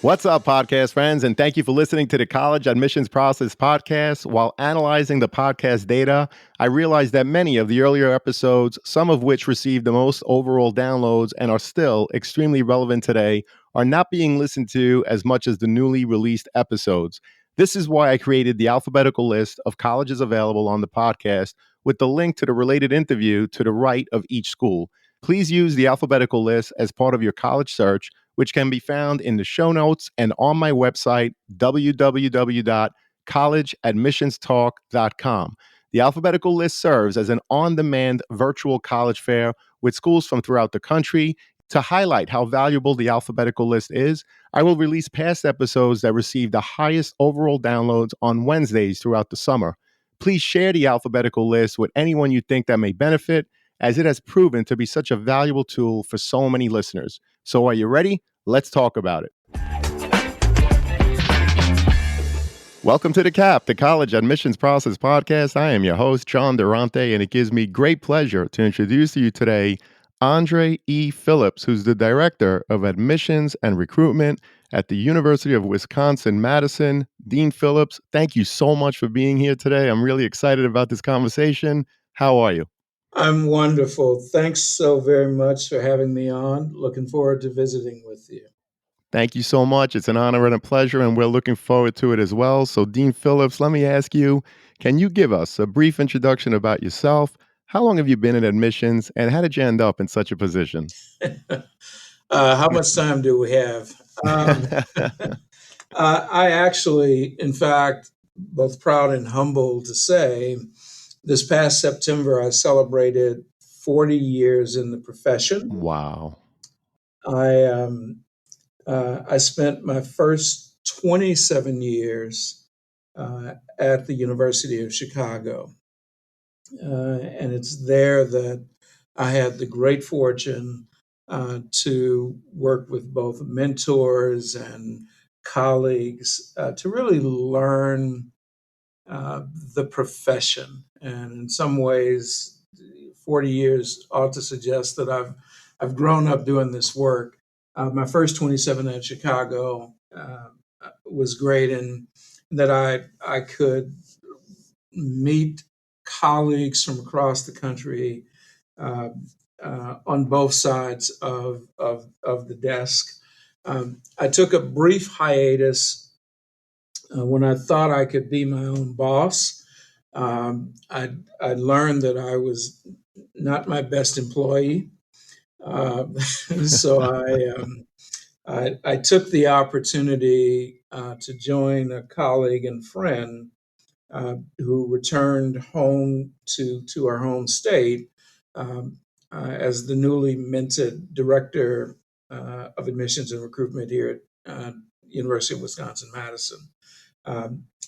What's up, podcast friends? And thank you for listening to the College Admissions Process podcast. While analyzing the podcast data, I realized that many of the earlier episodes, some of which received the most overall downloads and are still extremely relevant today, are not being listened to as much as the newly released episodes. This is why I created the alphabetical list of colleges available on the podcast with the link to the related interview to the right of each school. Please use the alphabetical list as part of your college search, which can be found in the show notes and on my website, www.collegeadmissionstalk.com. The alphabetical list serves as an on-demand virtual college fair with schools from throughout the country. To highlight how valuable the alphabetical list is, I will release past episodes that receive the highest overall downloads on Wednesdays throughout the summer. Please share the alphabetical list with anyone you think that may benefit, as it has proven to be such a valuable tool for so many listeners. So are you ready? Let's talk about it. Welcome to the CAP, the College Admissions Process podcast. I am your host, John Durante, and it gives me great pleasure to introduce to you today Andre E. Phillips, who's the Director of Admissions and Recruitment at the University of Wisconsin-Madison. Dean Phillips, thank you so much for being here today. I'm really excited about this conversation. How are you? I'm wonderful. Thanks so very much for having me on. Looking forward to visiting with you. Thank you so much. It's an honor and a pleasure, and we're looking forward to it as well. So, Dean Phillips, let me ask you, can you give us a brief introduction about yourself? How long have you been in admissions, and how did you end up in such a position? How much time do we have? I actually, in fact, both proud and humbled to say, this past September, I celebrated 40 years in the profession. Wow. I spent my first 27 years at the University of Chicago. And it's there that I had the great fortune to work with both mentors and colleagues to really learn the profession. And in some ways, 40 years ought to suggest that I've grown up doing this work. My first 27 at Chicago was great in that I could meet colleagues from across the country uh, on both sides of the desk. I took a brief hiatus when I thought I could be my own boss. I learned that I was not my best employee. So I took the opportunity to join a colleague and friend who returned home to our home state as the newly minted director of admissions and recruitment here at University of Wisconsin-Madison.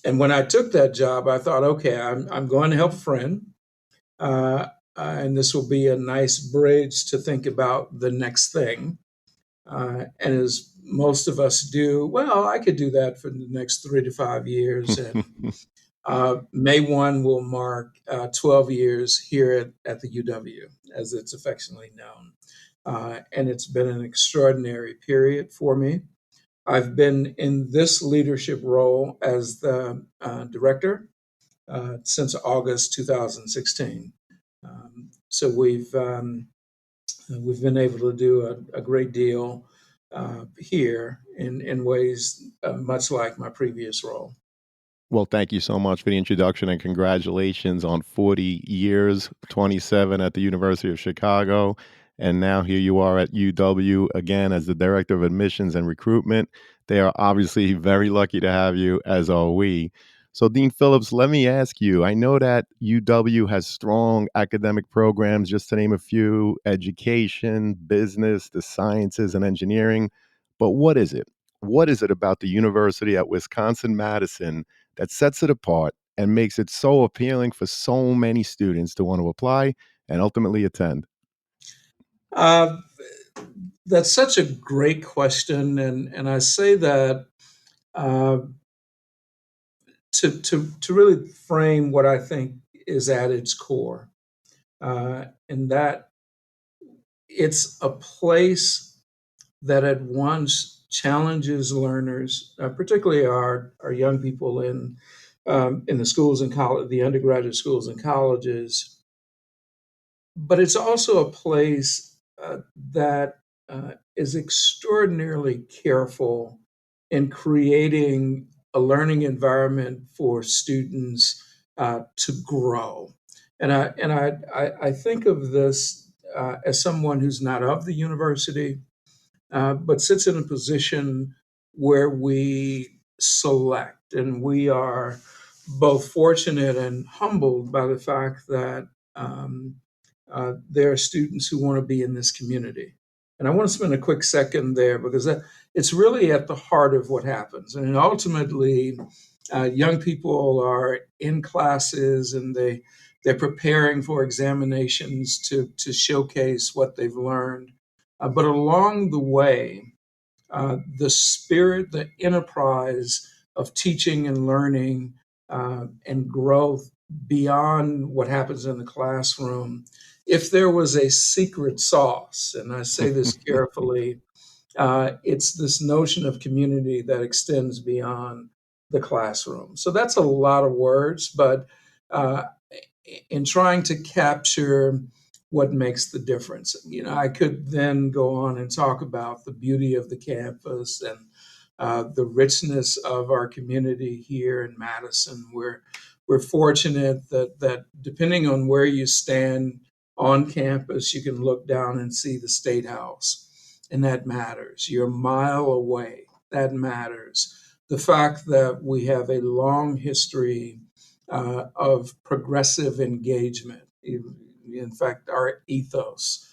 And when I took that job, I thought, okay, I'm going to help a friend, and this will be a nice bridge to think about the next thing. And as most of us do, well, I could do that for the next 3 to 5 years, and May 1 will mark 12 years here at the UW, as it's affectionately known. And it's been an extraordinary period for me. I've been in this leadership role as the director since August 2016. So we've been able to do a great deal here in ways much like my previous role. Well, thank you so much for the introduction and congratulations on 40 years, 27 at the University of Chicago. And now here you are at UW again as the Director of Admissions and Recruitment. They are obviously very lucky to have you, as are we. So, Dean Phillips, let me ask you, I know that UW has strong academic programs, just to name a few: education, business, the sciences, and engineering. But what is it? What is it about the University at Wisconsin-Madison that sets it apart and makes it so appealing for so many students to want to apply and ultimately attend? Uh, that's such a great question, and I say that uh, to really frame what I think is at its core, in that it's a place that had once challenges learners, particularly our young people in the schools and college, the undergraduate schools and colleges. But it's also a place that is extraordinarily careful in creating a learning environment for students to grow. And I think of this as someone who's not of the university, but sits in a position where we select, and we are both fortunate and humbled by the fact that there are students who want to be in this community. And I want to spend a quick second there because it's really at the heart of what happens. And ultimately, young people are in classes and they're preparing for examinations to showcase what they've learned. But along the way, the spirit, the enterprise of teaching and learning and growth beyond what happens in the classroom. If there was a secret sauce, and I say this carefully, it's this notion of community that extends beyond the classroom. So that's a lot of words, but uh, in trying to capture what makes the difference. I could then go on and talk about the beauty of the campus and the richness of our community here in Madison. We're fortunate that depending on where you stand on campus, you can look down and see the State House, and that matters. You're a mile away, that matters. The fact that we have a long history of progressive engagement. In fact, our ethos,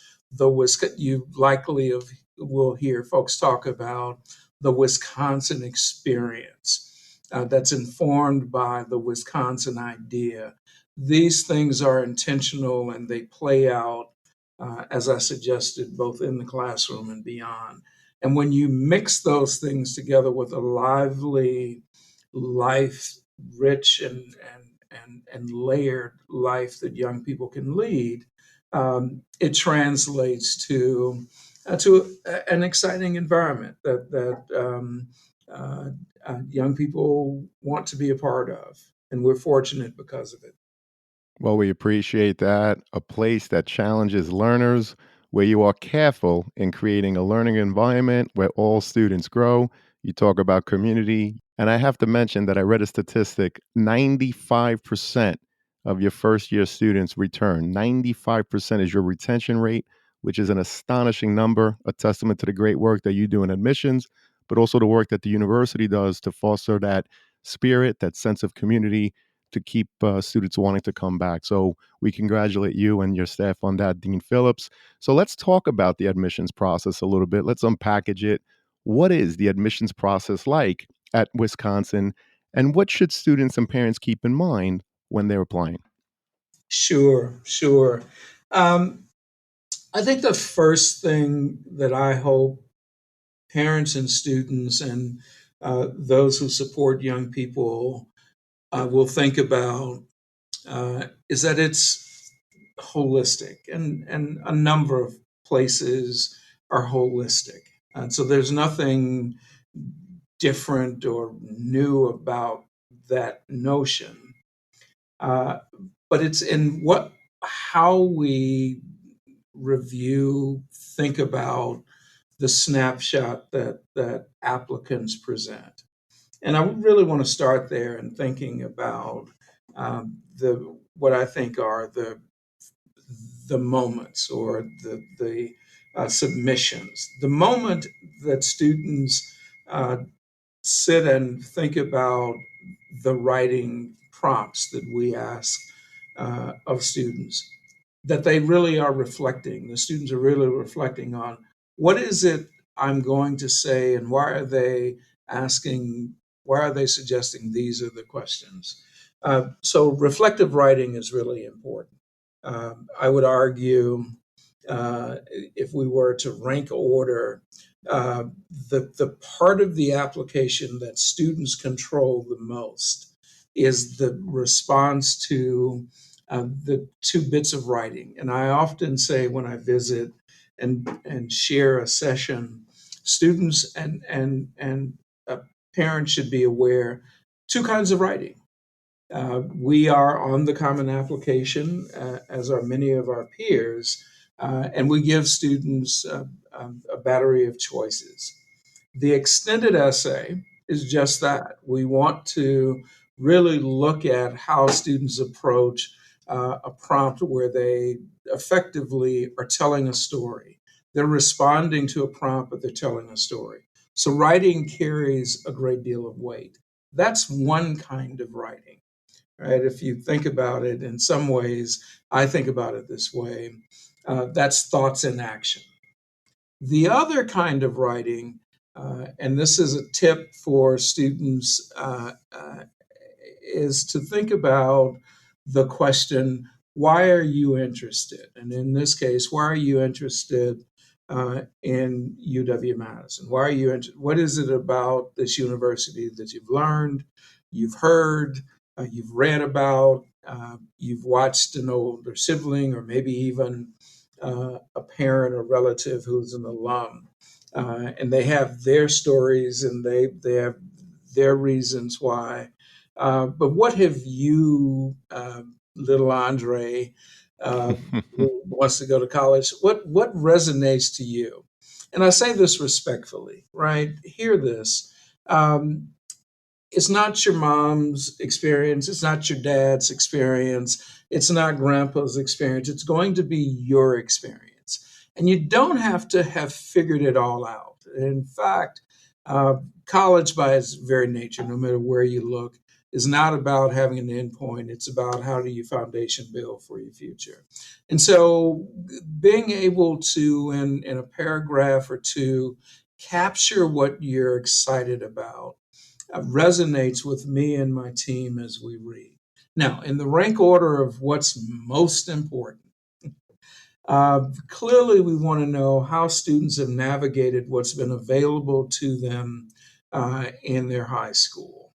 you likely will hear folks talk about the Wisconsin experience that's informed by the Wisconsin idea. These things are intentional and they play out, as I suggested, both in the classroom and beyond. And when you mix those things together with a lively, life rich and layered life that young people can lead, it translates to an exciting environment that young people want to be a part of, and we're fortunate because of it. Well, we appreciate that. A place that challenges learners, where you are careful in creating a learning environment where all students grow. You talk about community. And I have to mention that I read a statistic 95% of your first year students return. 95% is your retention rate, which is an astonishing number, a testament to the great work that you do in admissions, but also the work that the university does to foster that spirit, that sense of community to keep students wanting to come back. So we congratulate you and your staff on that, Dean Phillips. So let's talk about the admissions process a little bit. Let's unpackage it. What is the admissions process like at Wisconsin, and what should students and parents keep in mind when they're applying? Sure, sure. Um, I think the first thing that I hope parents and students and those who support young people will think about is that it's holistic, and a number of places are holistic. And so there's nothing different or new about that notion. Uh, but it's in how we review, think about the snapshot that applicants present. And I really want to start there in thinking about the what I think are the moments or the submissions. The moment that students uh, sit and think about the writing prompts that we ask of students, that they really are reflecting. The students are really reflecting on what is it I'm going to say, and asking, why are they suggesting these are the questions? So reflective writing is really important. I would argue, if we were to rank order, uh, the part of the application that students control the most is the response to the two bits of writing. And I often say when I visit and share a session, Students and parents should be aware two kinds of writing. We are on the Common Application, as are many of our peers, and we give students a battery of choices. The extended essay is just that. We want to really look at how students approach a prompt where they effectively are telling a story. They're responding to a prompt, but they're telling a story. So writing carries a great deal of weight. That's one kind of writing, right? If you think about it in some ways, I think about it this way, that's thoughts in action. The other kind of writing, and this is a tip for students, is to think about the question, why are you interested? And in this case, why are you interested in UW-Madison? Why are you what is it about this university that you've learned, you've heard, you've read about, you've watched an older sibling, or maybe even a parent or relative who's an alum, and they have their stories and they have their reasons why. But what have you, little Andre, who wants to go to college, what resonates to you? And I say this respectfully, right? Hear this. Um, it's not your mom's experience. It's not your dad's experience. It's not grandpa's experience. It's going to be your experience. And you don't have to have figured it all out. In fact, college, by its very nature, no matter where you look, is not about having an endpoint. It's about how do you foundation build for your future. And so being able to, in a paragraph or two, capture what you're excited about resonates with me and my team as we read. Now, in the rank order of what's most important, clearly we want to know how students have navigated what's been available to them in their high school.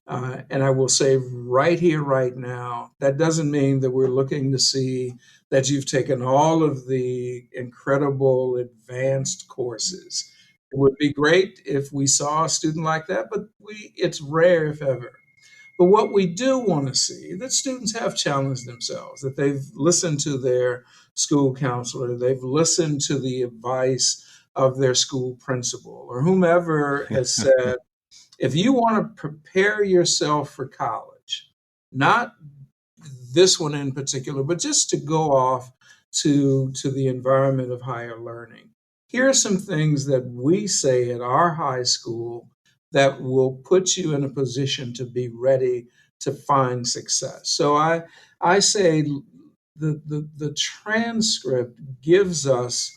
And I will say right here, right now, that doesn't mean that we're looking to see that you've taken all of the incredible advanced courses. It would be great if we saw a student like that, but it's rare if ever. But what we do want to see that students have challenged themselves, that they've listened to their school counselor, they've listened to the advice of their school principal, or whomever has said, if you want to prepare yourself for college, not this one in particular, but just to go off to the environment of higher learning, here are some things that we say at our high school that will put you in a position to be ready to find success. So I say the transcript gives us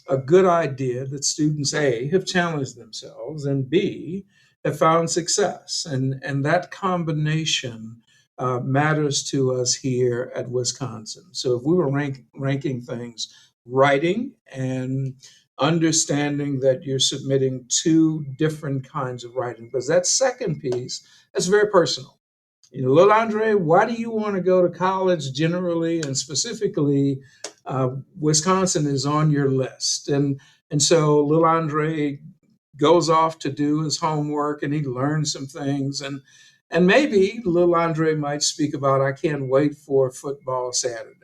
a good idea that students A have challenged themselves and B have found success. And that combination matters to us here at Wisconsin. So if we were ranking things, writing and understanding that you're submitting two different kinds of writing, because that second piece, that's very personal. Little Andre, why do you want to go to college generally and specifically? Wisconsin is on your list, and so little Andre goes off to do his homework and he learns some things, and maybe little Andre might speak about, I can't wait for football Saturday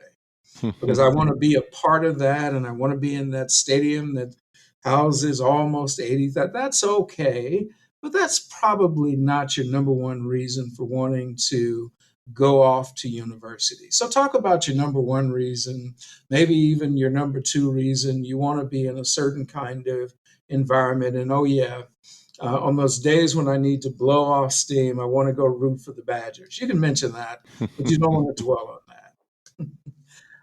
because I want to be a part of that and I want to be in that stadium that houses almost 80. That's okay, but that's probably not your number one reason for wanting to go off to university. So talk about your number one reason, maybe even your number two reason. You want to be in a certain kind of environment. And oh yeah, on those days when I need to blow off steam, I want to go root for the Badgers. You can mention that, but you don't want to dwell on that.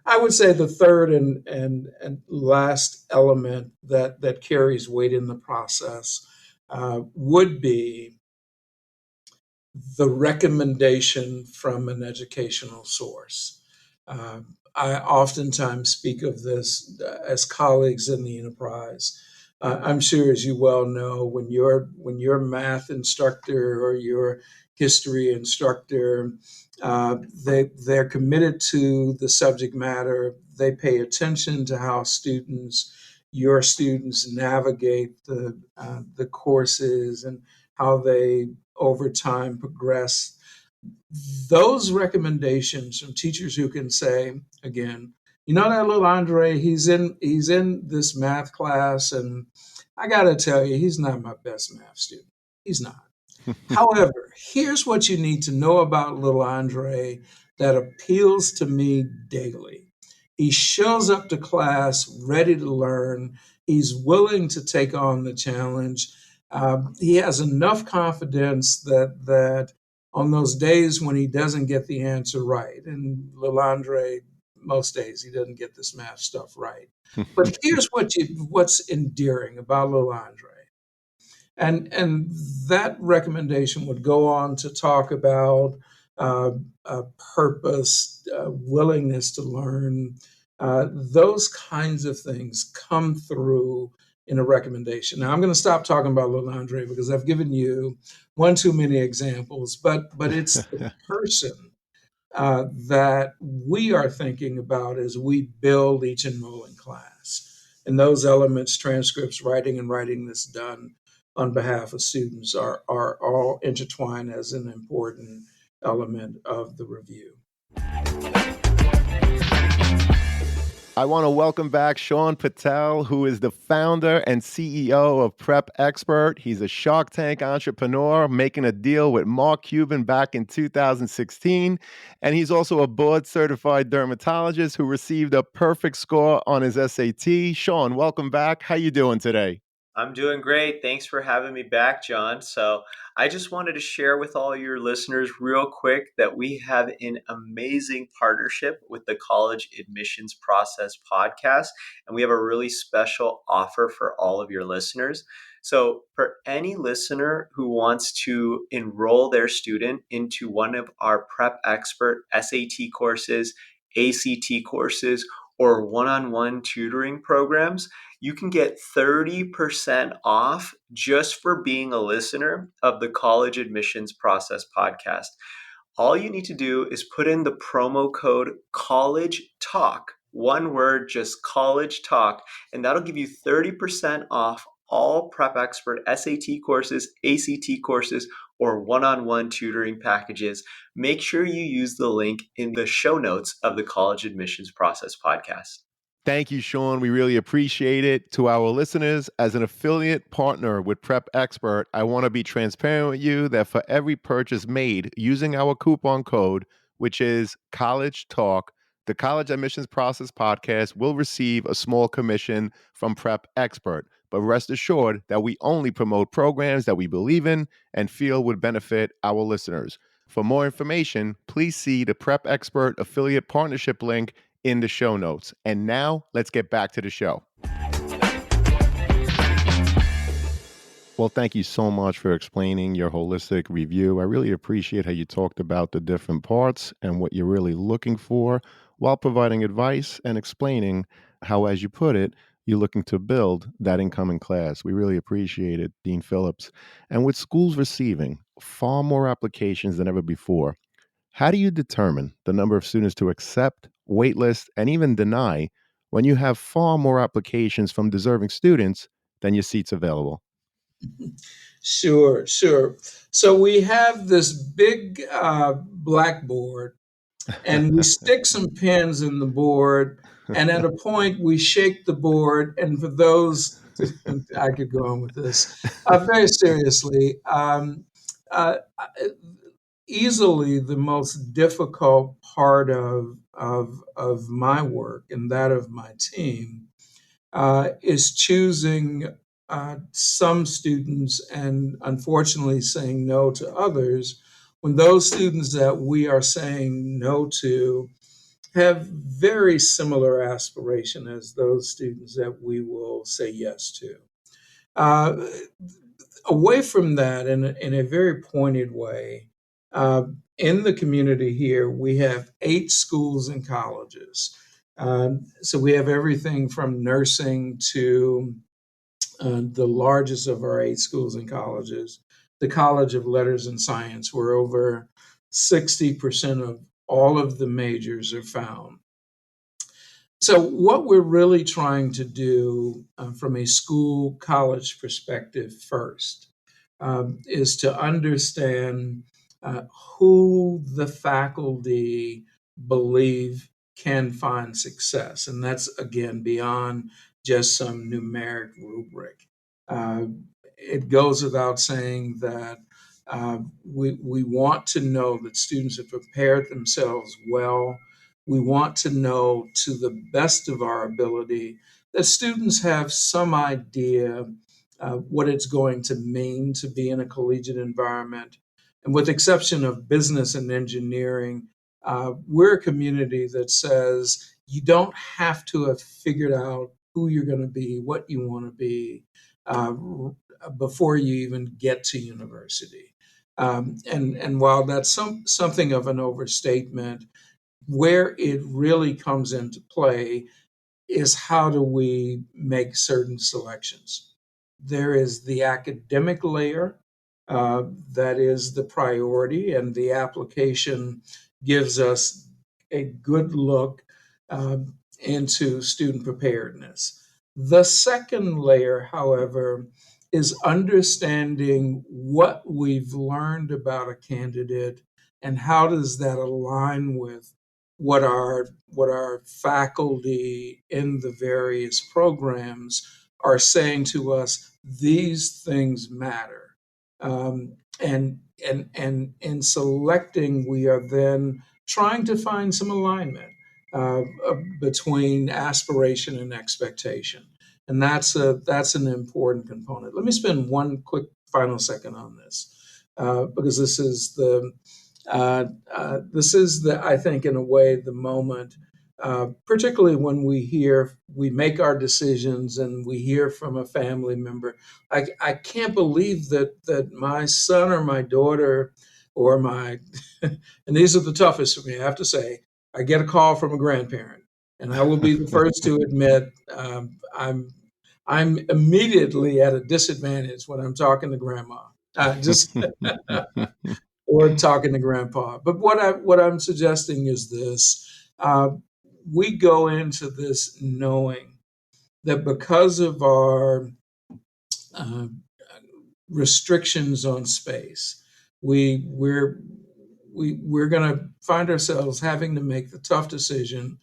I would say the third and last element that carries weight in the process would be the recommendation from an educational source. I oftentimes speak of this as colleagues in the enterprise. I'm sure, as you well know, when your math instructor or your history instructor, they're committed to the subject matter. They pay attention to how students your students navigate the courses and how they over time progress. Those recommendations from teachers who can say, again, you know that little Andre, he's in this math class, and I got to tell you, he's not my best math student. He's not. However, here's what you need to know about little Andre that appeals to me daily. He shows up to class ready to learn. He's willing to take on the challenge. He has enough confidence that on those days when he doesn't get the answer right, and little Andre, most days he doesn't get this math stuff right. But here's what's endearing about little Andre. And that recommendation would go on to talk about uh, purpose, willingness to learn. Those kinds of things come through in a recommendation. Now, I'm going to stop talking about little Andre because I've given you one too many examples, but it's the person that we are thinking about as we build each enrolling class. And those elements, transcripts, writing, and writing this done on behalf of students are all intertwined as an important element of the review. I want to welcome back Sean Patel, who is the founder and CEO of Prep Expert. He's a Shark Tank entrepreneur making a deal with Mark Cuban back in 2016. And he's also a board certified dermatologist who received a perfect score on his SAT. Sean, welcome back. How you doing today? I'm doing great. Thanks for having me back, John. So, I just wanted to share with all your listeners real quick that we have an amazing partnership with the College Admissions Process podcast, and we have a really special offer for all of your listeners. So, for any listener who wants to enroll their student into one of our Prep Expert SAT courses, ACT courses, or one-on-one tutoring programs, you can get 30% off just for being a listener of the College Admissions Process podcast. All you need to do is put in the promo code College Talk, one word, just College Talk, and that'll give you 30% off all Prep Expert SAT courses, ACT courses, or one-on-one tutoring packages. Make sure you use the link in the show notes of the College Admissions Process podcast. Thank you, Sean. We really appreciate it. To our listeners, as an affiliate partner with Prep Expert, I want to be transparent with you that for every purchase made using our coupon code, which is College Talk, the College Admissions Process podcast will receive a small commission from Prep Expert. But rest assured that we only promote programs that we believe in and feel would benefit our listeners. For more information, please see the Prep Expert affiliate partnership link in the show notes. And now let's get back to the show. Well, thank you so much for explaining your holistic review. I really appreciate how you talked about the different parts and what you're really looking for while providing advice and explaining how, as you put it, you're looking to build that incoming class. We really appreciate it, Dean Phillips. And with schools receiving far more applications than ever before, how do you determine the number of students to accept, waitlist, and even deny when you have far more applications from deserving students than your seats available? Sure, sure. So we have this big blackboard, and we stick some pins in the board, and at a point we shake the board. And for those, I could go on with this very seriously. Easily the most difficult part of my work and that of my team is choosing some students and unfortunately saying no to others when those students that we are saying no to have very similar aspiration as those students that we will say yes to. Uh, Away from that, in a very pointed way, uh, in the community here, we have 8 schools and colleges. So we have everything from nursing to the largest of our 8 schools and colleges, the College of Letters and Science, where over 60% of all of the majors are found. So what we're really trying to do from a school college perspective first is to understand who the faculty believe can find success. And that's, again, beyond just some numeric rubric. Uh, it goes without saying that we want to know that students have prepared themselves well. We want to know to the best of our ability that students have some idea what it's going to mean to be in a collegiate environment. And with the exception of business and engineering, we're a community that says you don't have to have figured out who you're going to be, what you want to be, uh, before you even get to university. And while that's something of an overstatement, where it really comes into play is how do we make certain selections? There is the academic layer that is the priority, and the application gives us a good look uh, into student preparedness. The second layer, however, is understanding what we've learned about a candidate and how does that align with what our faculty in the various programs are saying to us. These things matter, and in selecting, we are then trying to find some alignment between aspiration and expectation, and that's an important component. Let me spend one quick final second on this because this is the, I think, in a way, the moment, particularly when we make our decisions and we hear from a family member. I can't believe that my son or my daughter or my, and these are the toughest for me, I have to say, I get a call from a grandparent, and I will be the first to admit I'm immediately at a disadvantage when I'm talking to grandma. Just or talking to grandpa. But what I'm suggesting is this: uh, we go into this knowing that because of our uh, restrictions on space, we're we're going to find ourselves having to make the tough decision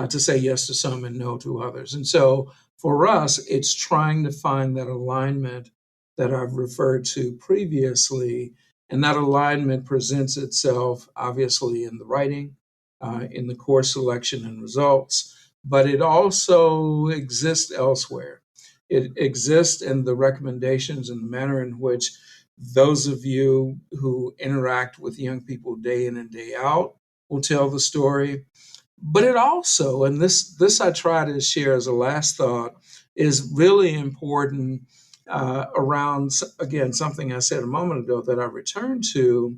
to say yes to some and no to others. And so for us, it's trying to find that alignment that I've referred to previously. And that alignment presents itself obviously in the writing, in the course selection and results, but it also exists elsewhere. It exists in the recommendations and the manner in which those of you who interact with young people day in and day out will tell the story. But it also, and this I try to share as a last thought, is really important around, again, something I said a moment ago that I returned to: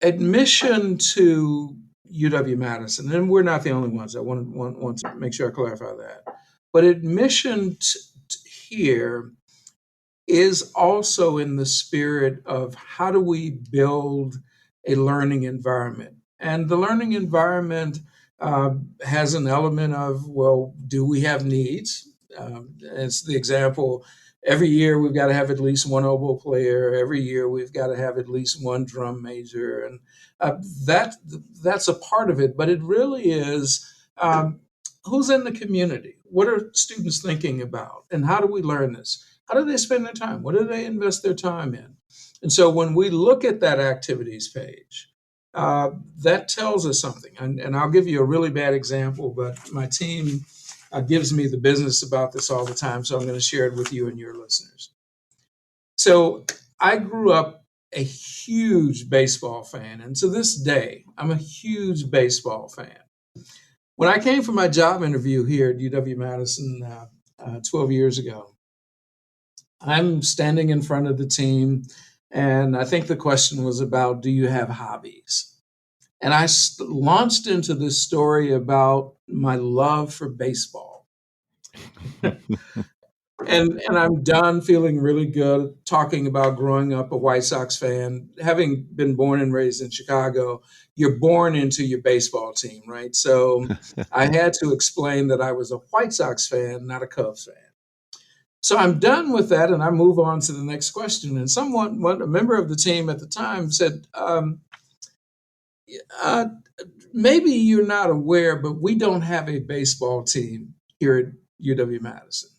admission to UW-Madison. And we're not the only ones. I want to make sure I clarify that. But admission here is also in the spirit of how do we build a learning environment. And the learning environment has an element of, well, do we have needs? It's the example. Every year we've got to have at least one oboe player. Every year we've got to have at least one drum major, and that that's a part of it. But it really is who's in the community. What are students thinking about, and how do we learn this? How do they spend their time? What do they invest their time in? And so when we look at that activities page, that tells us something. And I'll give you a really bad example, but my team gives me the business about this all the time. So I'm going to share it with you and your listeners. So I grew up a huge baseball fan. And to this day, I'm a huge baseball fan. When I came for my job interview here at UW-Madison 12 years ago, I'm standing in front of the team, and I think the question was about, do you have hobbies? And I launched into this story about my love for baseball. And I'm done feeling really good talking about growing up a White Sox fan. Having been born and raised in Chicago, you're born into your baseball team, right? So I had to explain that I was a White Sox fan, not a Cubs fan. So I'm done with that, and I move on to the next question. And a member of the team at the time said, uh, "Maybe you're not aware, but we don't have a baseball team here at UW-Madison."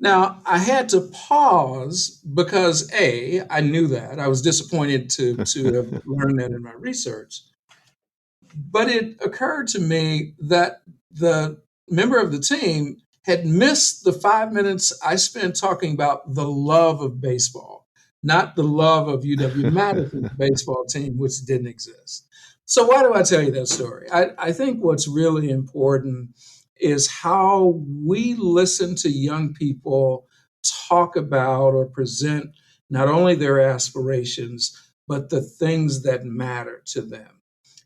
Now, I had to pause because I knew that. I was disappointed to have learned that in my research. But it occurred to me that the member of the team had missed the 5 minutes I spent talking about the love of baseball, not the love of UW-Madison's baseball team, which didn't exist. So why do I tell you that story? I think what's really important is how we listen to young people talk about or present not only their aspirations, but the things that matter to them.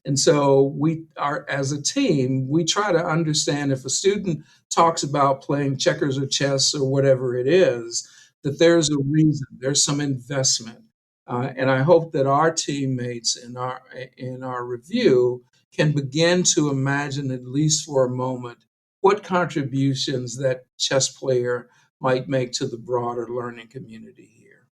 And so we are, as a team, we try to understand if a student talks about playing checkers or chess or whatever it is, that there's a reason, there's some investment. And I hope that our teammates in our review can begin to imagine, at least for a moment, what contributions that chess player might make to the broader learning community here.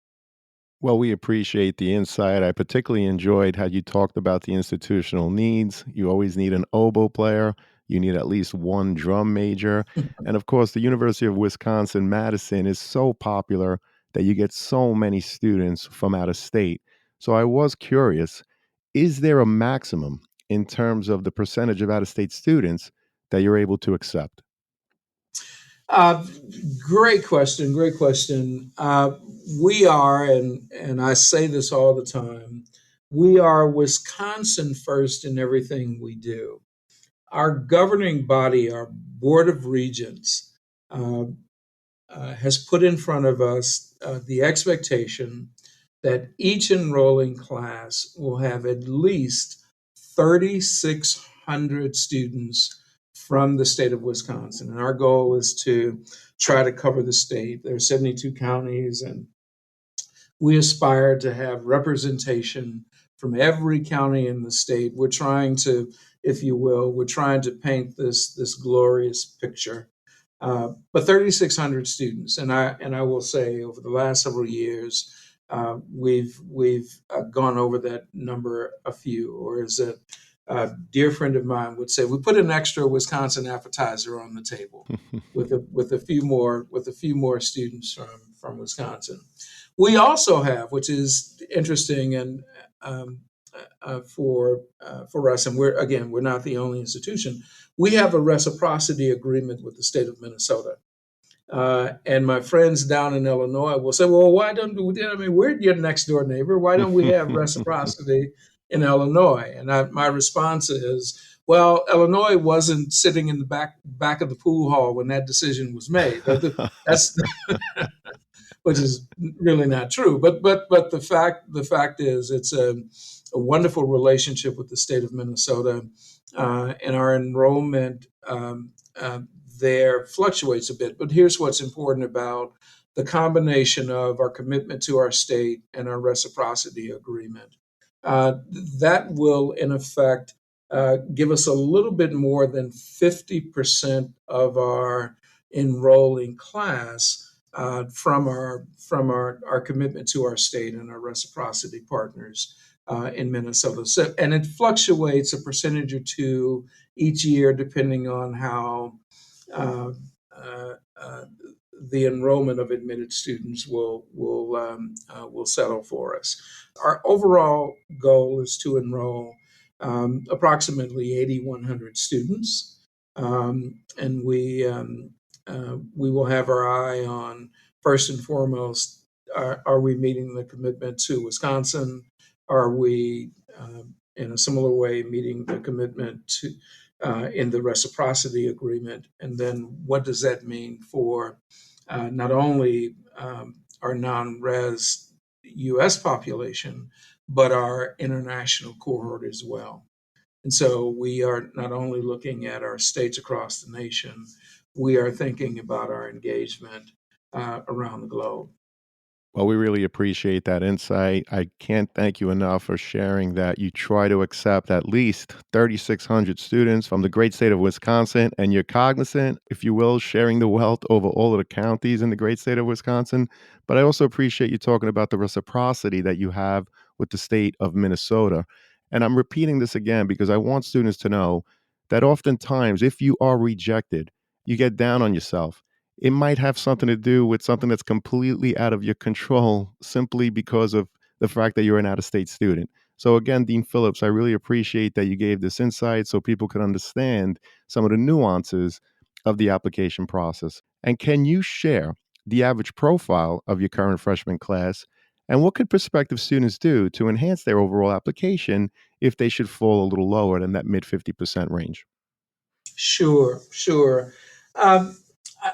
Well, we appreciate the insight. I particularly enjoyed how you talked about the institutional needs. You always need an oboe player, you need at least one drum major. And of course, the University of Wisconsin-Madison is so popular that you get so many students from out of state. So I was curious, is there a maximum in terms of the percentage of out of state students that you're able to accept? Uh, Great question. Great question. We are, and I say this all the time, we are Wisconsin first in everything we do. Our governing body, our Board of Regents, uh, has put in front of us the expectation that each enrolling class will have at least 3,600 students from the state of Wisconsin. And our goal is to try to cover the state. There are 72 counties, and we aspire to have representation from every county in the state. We're trying to, if you will, we're trying to paint this glorious picture. But 3,600 students, and I will say over the last several years, we've gone over that number a few, or as a dear friend of mine would say, we put an extra Wisconsin appetizer on the table with a few more students from Wisconsin. We also have, which is interesting, and for us, and we're not the only institution. We have a reciprocity agreement with the state of Minnesota. And my friends down in Illinois will say, "Well, why don't we? I mean, we're your next door neighbor. Why don't we have reciprocity in Illinois?" And my response is, "Well, Illinois wasn't sitting in the back of the pool hall when that decision was made. That's which is really not true. But the fact is, it's a wonderful relationship with the state of Minnesota, and our enrollment there fluctuates a bit. But here's what's important about the combination of our commitment to our state and our reciprocity agreement. That will, in effect, give us a little bit more than 50% of our enrolling class from our commitment to our state and our reciprocity partners in Minnesota. So, and it fluctuates a percentage or two each year depending on how uh, uh, uh, the enrollment of admitted students will settle for us. Our overall goal is to enroll approximately 8,100 students, and we will have our eye on, first and foremost, are we meeting the commitment to Wisconsin? Are we, in a similar way, meeting the commitment to in the reciprocity agreement? And then what does that mean for not only our non-res U.S. population, but our international cohort as well? And so we are not only looking at our states across the nation, we are thinking about our engagement around the globe. Well, we really appreciate that insight. I can't thank you enough for sharing that you try to accept at least 3,600 students from the great state of Wisconsin, and you're cognizant, if you will, sharing the wealth over all of the counties in the great state of Wisconsin. But I also appreciate you talking about the reciprocity that you have with the state of Minnesota. And I'm repeating this again because I want students to know that oftentimes, if you are rejected, you get down on yourself. It might have something to do with something that's completely out of your control simply because of the fact that you're an out of state student. So, again, Dean Phillips, I really appreciate that you gave this insight so people can understand some of the nuances of the application process. And can you share the average profile of your current freshman class? And what could prospective students do to enhance their overall application if they should fall a little lower than that mid 50% range? Sure, sure. Um,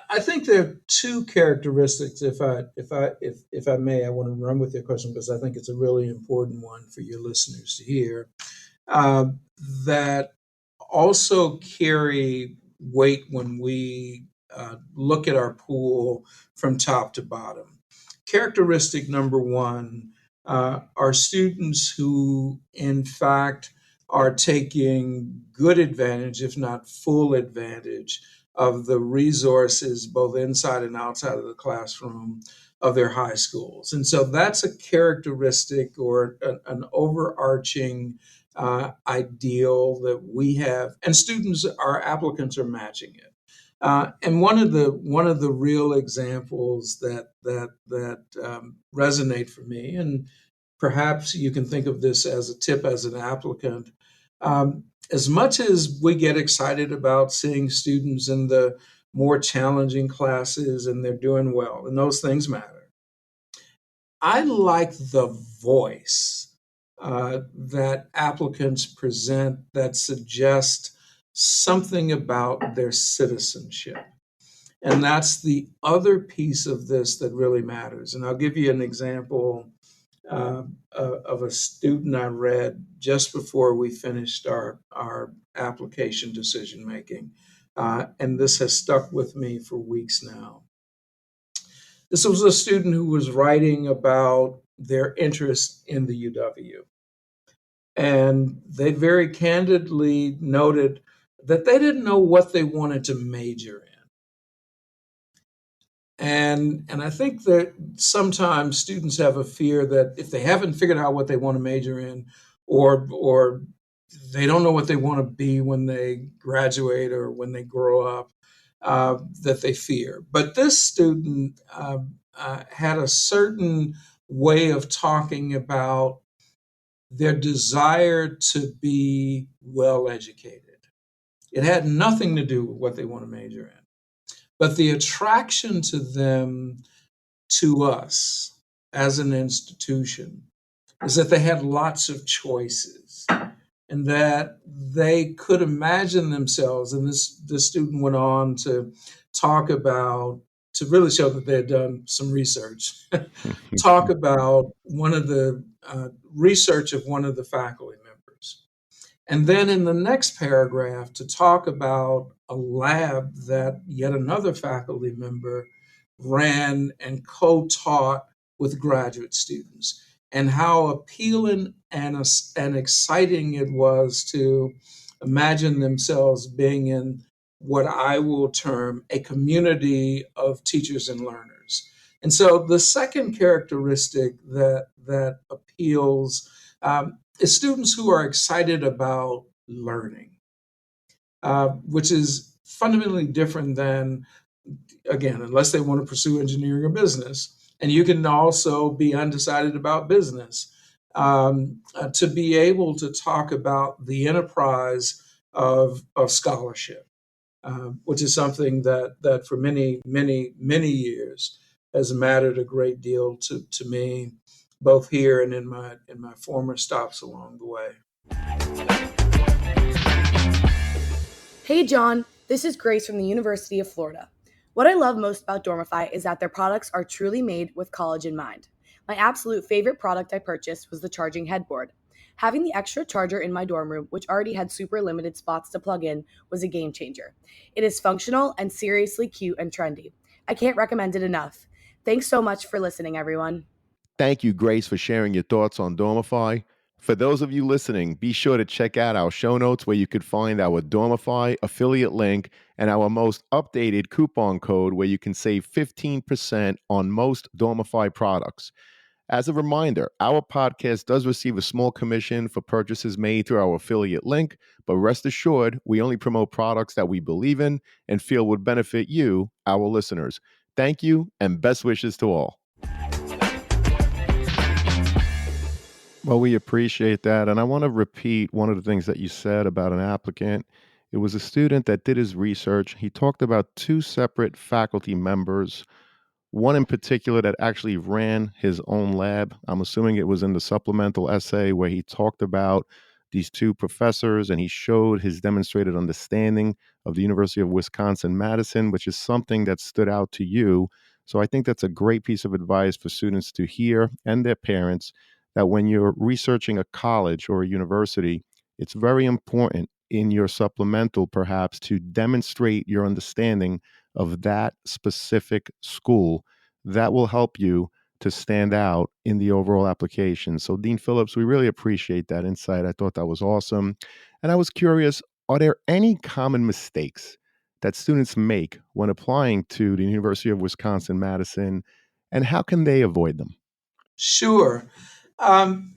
I think there are two characteristics. If I may, I want to run with your question because I think it's a really important one for your listeners to hear. uh, that also carry weight when we look at our pool from top to bottom. Characteristic number one are students who, in fact, are taking good advantage, if not full advantage, of the resources both inside and outside of the classroom of their high schools. And so that's a characteristic or an overarching ideal that we have, and students, our applicants, are matching it. And one of the real examples that resonate for me, and perhaps you can think of this as a tip as an applicant. As much as we get excited about seeing students in the more challenging classes and they're doing well, and those things matter, I like the voice that applicants present that suggest something about their citizenship. And that's the other piece of this that really matters. And I'll give you an example of a student I read just before we finished our application decision making. And this has stuck with me for weeks now. This was a student who was writing about their interest in the UW. And they very candidly noted that they didn't know what they wanted to major in. And I think that sometimes students have a fear that if they haven't figured out what they want to major in, or they don't know what they want to be when they graduate or when they grow up, that they fear. But this student had a certain way of talking about their desire to be well educated. It had nothing to do with what they want to major in. But the attraction to them, to us as an institution, is that they had lots of choices and that they could imagine themselves. And this student went on to talk about, to really show that they had done some research, talk about one of the research of one of the faculty members. And then in the next paragraph, to talk about a lab that yet another faculty member ran and co taught with graduate students, and how appealing and exciting it was to imagine themselves being in what I will term a community of teachers and learners. And so the second characteristic that appeals is students who are excited about learning, which is fundamentally different than, again, unless they want to pursue engineering or business. And you can also be undecided about business. To be able to talk about the enterprise of scholarship, which is something that for many, many, many years has mattered a great deal to me, both here and in my former stops along the way. Hey John, this is Grace from the University of Florida. What I love most about Dormify is that their products are truly made with college in mind. My absolute favorite product I purchased was the charging headboard. Having the extra charger in my dorm room, which already had super limited spots to plug in, was a game changer. It is functional and seriously cute and trendy. I can't recommend it enough. Thanks so much for listening, everyone. Thank you, Grace, for sharing your thoughts on Dormify. For those of you listening, be sure to check out our show notes where you could find our Dormify affiliate link and our most updated coupon code where you can save 15% on most Dormify products. As a reminder, our podcast does receive a small commission for purchases made through our affiliate link, but rest assured, we only promote products that we believe in and feel would benefit you, our listeners. Thank you, and best wishes to all. Well, we appreciate that. And I want to repeat one of the things that you said about an applicant. It was a student that did his research. He talked about two separate faculty members, one in particular that actually ran his own lab. I'm assuming it was in the supplemental essay where he talked about these two professors and he showed his demonstrated understanding of the University of Wisconsin-Madison, which is something that stood out to you. So I think that's a great piece of advice for students to hear and their parents, that when you're researching a college or a university, it's very important in your supplemental perhaps to demonstrate your understanding of that specific school. That will help you to stand out in the overall application. So, Dean Phillips, we really appreciate that insight. I thought that was awesome. And I was curious, are there any common mistakes that students make when applying to the University of Wisconsin-Madison, and how can they avoid them? Sure. Um,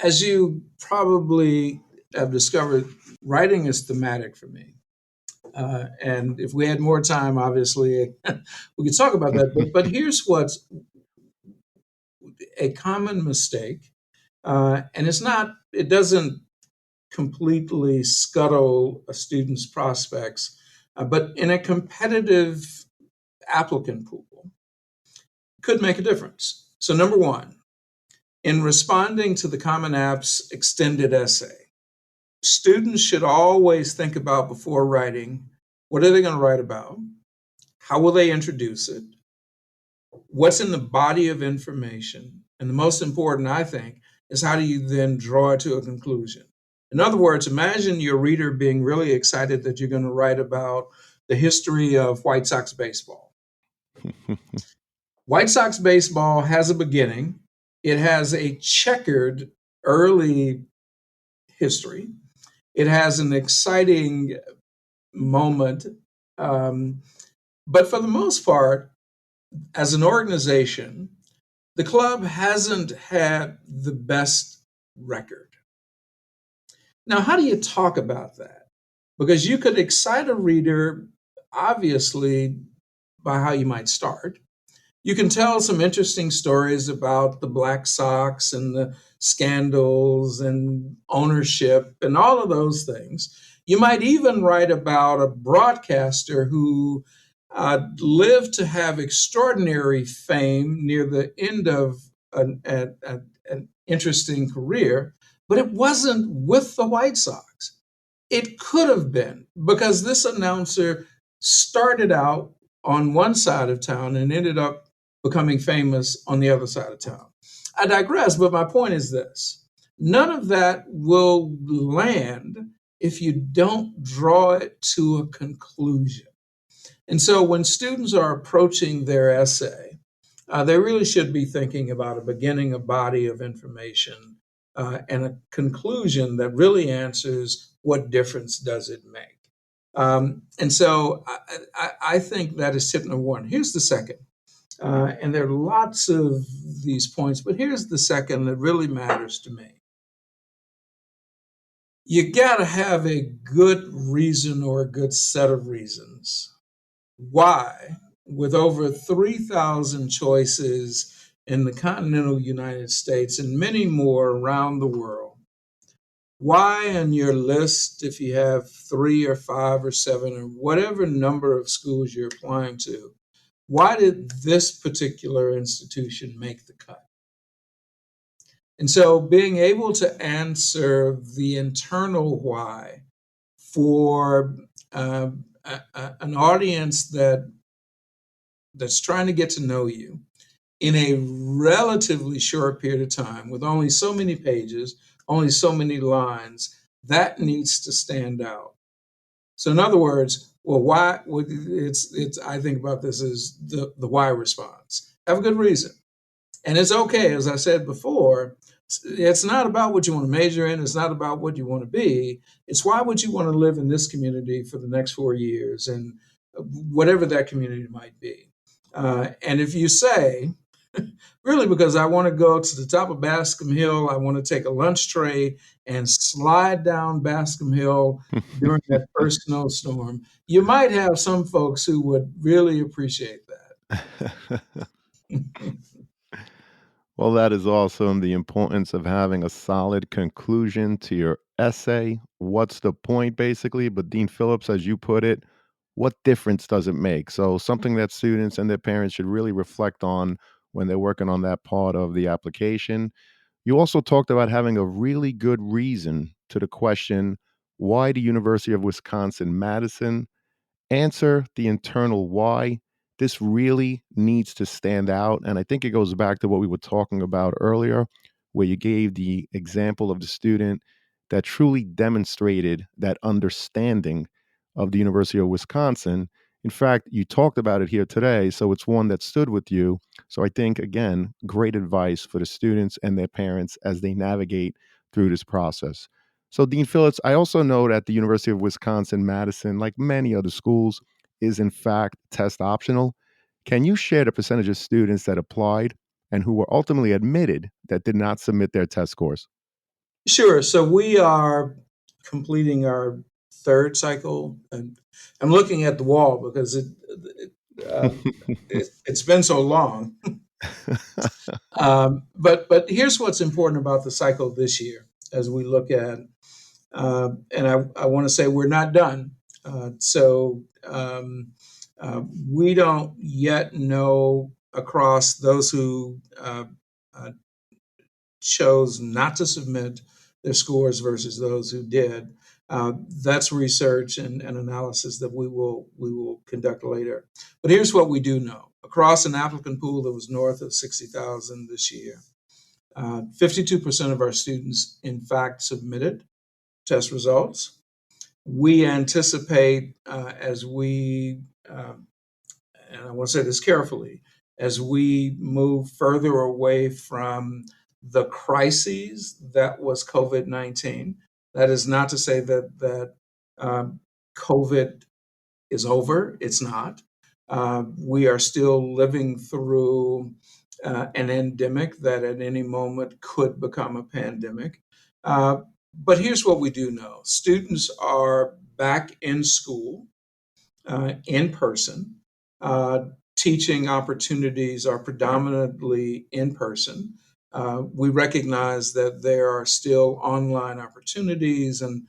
as you probably have discovered, writing is thematic for me. And if we had more time, obviously, we could talk about that. But here's what's a common mistake. And it doesn't completely scuttle a student's prospects, but in a competitive applicant pool, could make a difference. So, number one, in responding to the Common App's extended essay, students should always think about before writing, what are they going to write about? How will they introduce it? What's in the body of information? And the most important, I think, is how do you then draw it to a conclusion? In other words, imagine your reader being really excited that you're going to write about the history of White Sox baseball. White Sox baseball has a beginning. It has a checkered early history. It has an exciting moment. But for the most part, as an organization, the club hasn't had the best record. Now, how do you talk about that? Because you could excite a reader, obviously, by how you might start. You can tell some interesting stories about the Black Sox and the scandals and ownership and all of those things. You might even write about a broadcaster who lived to have extraordinary fame near the end of an interesting career, but it wasn't with the White Sox. It could have been, because this announcer started out on one side of town and ended up becoming famous on the other side of town. I digress, but my point is this. None of that will land if you don't draw it to a conclusion. And so when students are approaching their essay, they really should be thinking about a beginning, a body of information, and a conclusion that really answers what difference does it make. And so I think that is tip number one. Here's the second. And there are lots of these points, but here's the second that really matters to me. You got to have a good reason or a good set of reasons why, with over 3,000 choices in the continental United States and many more around the world, why on your list, if you have 3 or 5 or 7 or whatever number of schools you're applying to, why did this particular institution make the cut? And so being able to answer the internal why for an audience that's trying to get to know you in a relatively short period of time with only so many pages, only so many lines, that needs to stand out. So in other words, well, why would it's I think about this as the why response. Have a good reason. And it's okay, as I said before, it's not about what you want to major in, it's not about what you want to be. It's why would you want to live in this community for the next 4 years and whatever that community might be. And if you say, really, because I want to go to the top of Bascom Hill, I want to take a lunch tray and slide down Bascom Hill during that first snowstorm, you might have some folks who would really appreciate that. Well, that is awesome. The importance of having a solid conclusion to your essay. What's the point, basically? But Dean Phillips, as you put it, what difference does it make? So, something that students and their parents should really reflect on when they're working on that part of the application. You also talked about having a really good reason to the question, why the University of Wisconsin-Madison? Answer the internal why. This really needs to stand out. And I think it goes back to what we were talking about earlier, where you gave the example of the student that truly demonstrated that understanding of the University of Wisconsin. In fact, you talked about it here today. So it's one that stood with you. So I think, again, great advice for the students and their parents as they navigate through this process. So, Dean Phillips, I also know that the University of Wisconsin-Madison, like many other schools, is in fact test optional. Can you share the percentage of students that applied and who were ultimately admitted that did not submit their test scores? Sure. So we are completing our third cycle, and I'm looking at the wall because it's been so long. But here's what's important about the cycle this year as we look at, and I want to say we're not done. We don't yet know across those who uh, chose not to submit their scores versus those who did. That's research and analysis that we will conduct later. But here's what we do know: across an applicant pool that was north of 60,000 this year, 52% of our students, in fact, submitted test results. We anticipate as we and I want to say this carefully, as we move further away from the crises that was COVID-19. That is not to say that um, COVID is over. It's not. We are still living through an endemic that at any moment could become a pandemic. Uh, but here's what we do know: students are back in school in person. Uh, Teaching opportunities are predominantly in person. We recognize that there are still online opportunities, and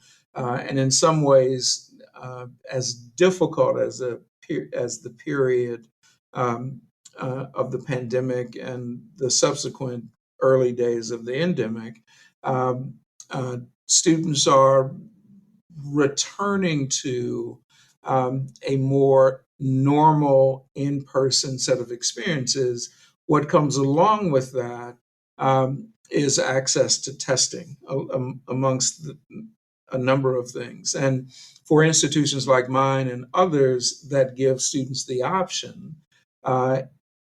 in some ways, as difficult as the period um, of the pandemic and the subsequent early days of the endemic, um, uh, students are returning to a more normal in-person set of experiences. What comes along with that is access to testing amongst a number of things. And for institutions like mine and others that give students the option, uh,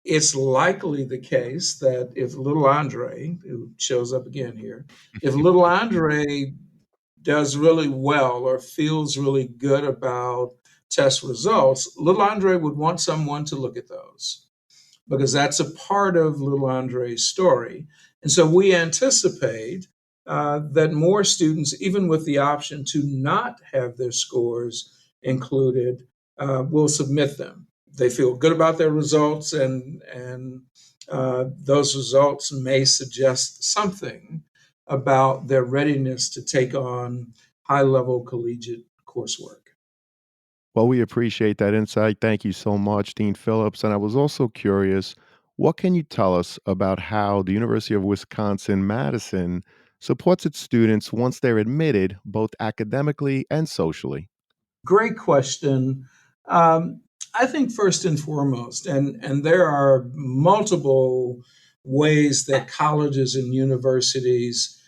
it's likely the case that if little Andre, who shows up again here, if little Andre does really well or feels really good about test results, little Andre would want someone to look at those because that's a part of little Andre's story. And so we anticipate that more students, even with the option to not have their scores included, will submit them. They feel good about their results, and those results may suggest something about their readiness to take on high level collegiate coursework. Well, we appreciate that insight. Thank you so much, Dean Phillips. And I was also curious, what can you tell us about how the University of Wisconsin-Madison supports its students once they're admitted, both academically and socially? Great question. Um, I think first and foremost, and there are multiple ways that colleges and universities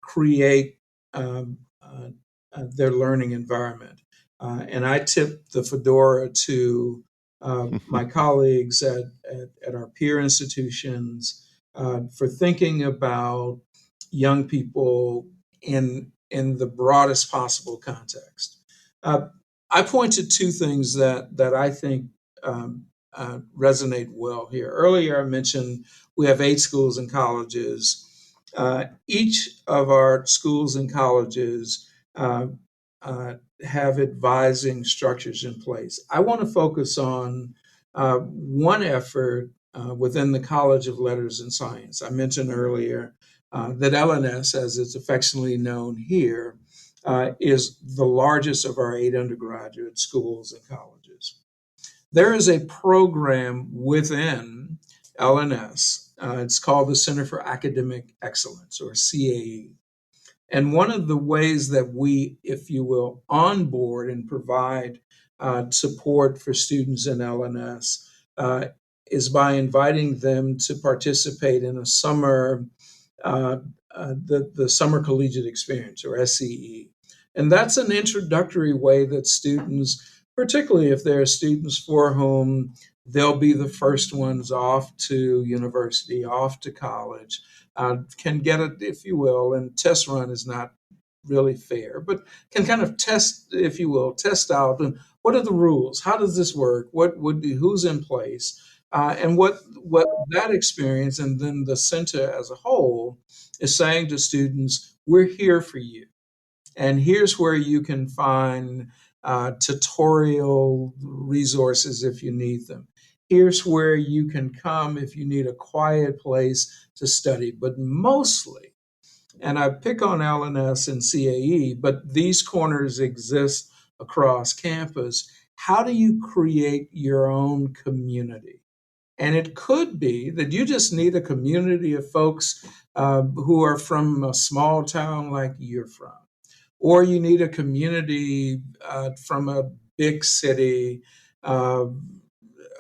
create their learning environment. And I tip the fedora to my colleagues at our peer institutions for thinking about young people in the broadest possible context. Uh, I point to two things that I think resonate well here. Earlier, I mentioned we have 8 schools and colleges. Each of our schools and colleges uh, have advising structures in place. I want to focus on one effort within the College of Letters and Science. I mentioned earlier that LNS, as it's affectionately known here, is the largest of our 8 undergraduate schools and colleges. There is a program within LNS. It's called the Center for Academic Excellence, or CAE. And one of the ways that we, if you will, onboard and provide support for students in LNS uh, is by inviting them to participate in a summer, the Summer Collegiate Experience, or SCE. And that's an introductory way that students, particularly if there are students for whom they'll be the first ones off to university, off to college, can get it, if you will, and test run is not really fair, but can kind of test, if you will, test out what are the rules, how does this work, what would be, who's in place, and what that experience, and then the center as a whole is saying to students, we're here for you. And here's where you can find tutorial resources if you need them. Here's where you can come if you need a quiet place to study. But mostly, and I pick on LNS and CAE, but these corners exist across campus. How do you create your own community? And it could be that you just need a community of folks who are from a small town like you're from, or you need a community from a big city. Uh,